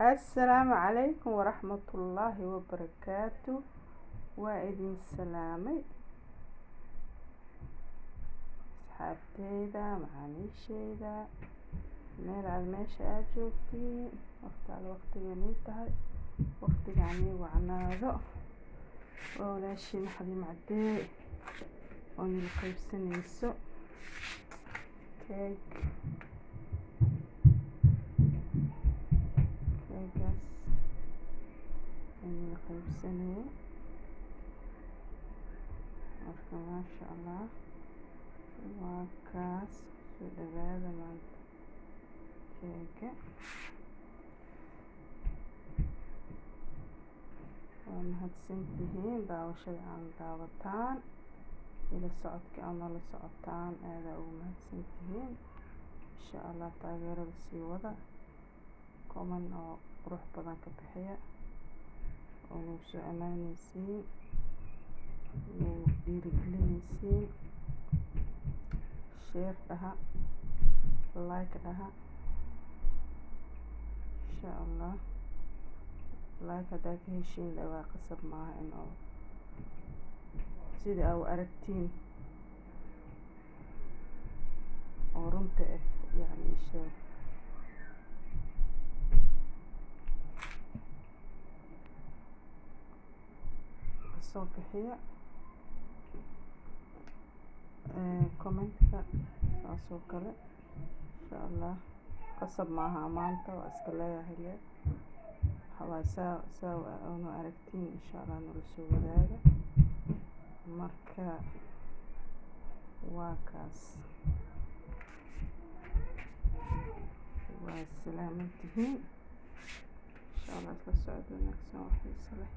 السلام عليكم ورحمة الله وبركاته. وإذن سلامي أصحابتيدا معاميشيدا meel aad meesha aad joogtiin waqtiga waqtiganitahay waqtigani wacnaado oo walaashiin xalim cadee oo nil qaybsanayso keegaas nil qaybsanayo marka maasha allah waa kaas soo dhawaada maanta keega waa mahadsantihiin daawashada aan daawataan ila socodka aan la socotaan aad ugu mahadsantihiin insha allah taageerada sii wada comment oo qurux badan ka bixiya oo nagu soo amaanaysiin nagu dhiirigelinaysiin share dhaha like dhaha insha allah like hadaa ka heshiin dhawaa qasab maaha in oo sida aad aragtiin oo runta ah yani share kasoo bixiya commentka saasoo kale insha allah qasab maaha maanta waa iska leeyahay le waxaa saa aanu aragtiin insha allah nala soo wadaaga marka waa kaas waa salaamantihiin insha allah isla socod wanaagsan oo xiiso leh.